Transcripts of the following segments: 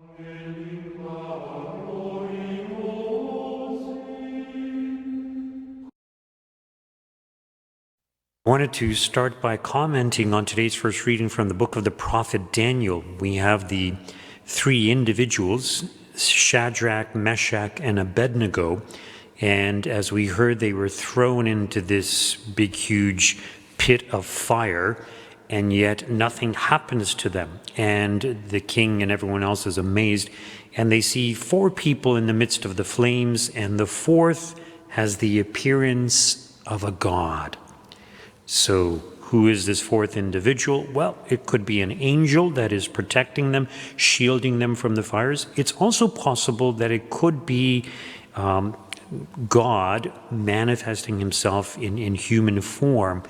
I wanted to start by commenting on today's first reading from the book of the prophet Daniel. We have the three individuals, Shadrach, Meshach, and Abednego, and as we heard, they were thrown into this big, huge pit of fire, and yet nothing happens to them. And the king and everyone else is amazed, and they see four people in the midst of the flames, and the fourth has the appearance of a god. So who is this fourth individual? Well, it could be an angel that is protecting them, shielding them from the fires. It's also possible that it could be God manifesting himself in human form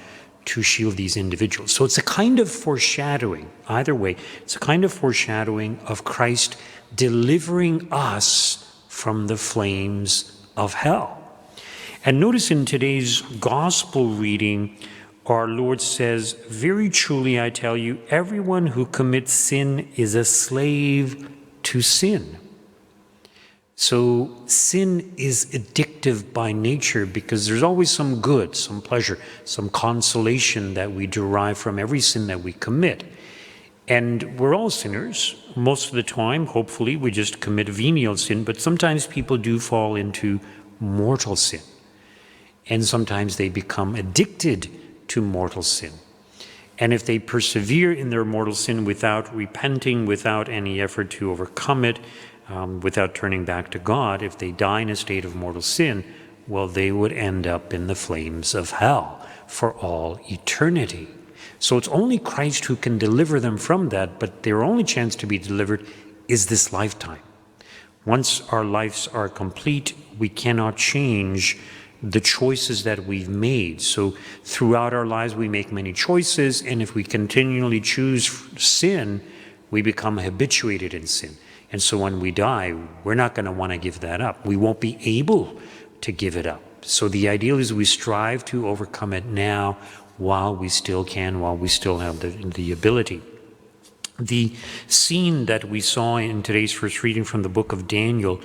to shield these individuals. So it's a kind of foreshadowing. Either way, it's a kind of foreshadowing of Christ delivering us from the flames of hell. And notice in today's gospel reading, our Lord says, "Very truly I tell you, everyone who commits sin is a slave to sin." So sin is addictive by nature because there's always some good, some pleasure, some consolation that we derive from every sin that we commit. And we're all sinners. Most of the time, hopefully, we just commit venial sin, but sometimes people do fall into mortal sin. And sometimes they become addicted to mortal sin. And if they persevere in their mortal sin without repenting, without any effort to overcome it, without turning back to God, if they die in a state of mortal sin, well, they would end up in the flames of hell for all eternity. So it's only Christ who can deliver them from that, but their only chance to be delivered is this lifetime. Once our lives are complete, we cannot change the choices that we've made. So throughout our lives, we make many choices, and if we continually choose sin, we become habituated in sin. And so when we die, we're not going to want to give that up. We won't be able to give it up. So the ideal is we strive to overcome it now while we still can, while we still have the ability. The scene that we saw in today's first reading from the book of Daniel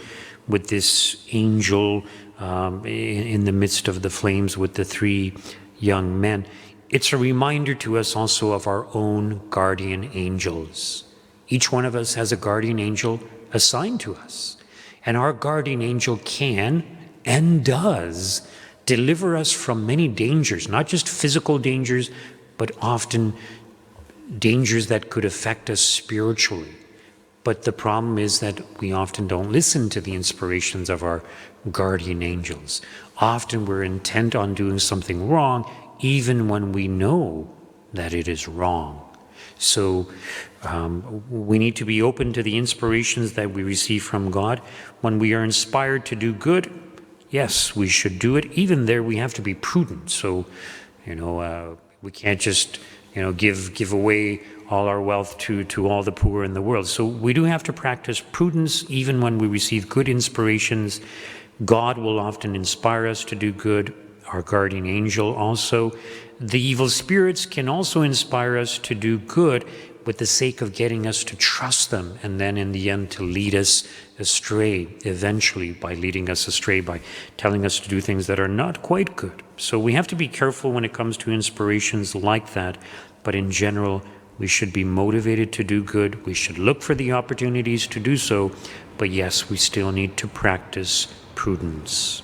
with this angel in the midst of the flames with the three young men, it's a reminder to us also of our own guardian angels. Each one of us has a guardian angel assigned to us. And our guardian angel can and does deliver us from many dangers, not just physical dangers, but often dangers that could affect us spiritually. But the problem is that we often don't listen to the inspirations of our guardian angels. Often we're intent on doing something wrong, even when we know that it is wrong. So we need to be open to the inspirations that we receive from God. When we are inspired to do good, yes, we should do it. Even there, we have to be prudent. So, we can't just, give away all our wealth to all the poor in the world. So we do have to practice prudence even when we receive good inspirations. God will often inspire us to do good, our guardian angel also. The evil spirits can also inspire us to do good with the sake of getting us to trust them, and then in the end to lead us astray, eventually by leading us astray, by telling us to do things that are not quite good. So we have to be careful when it comes to inspirations like that, but in general, we should be motivated to do good. We should look for the opportunities to do so, but yes, we still need to practice prudence.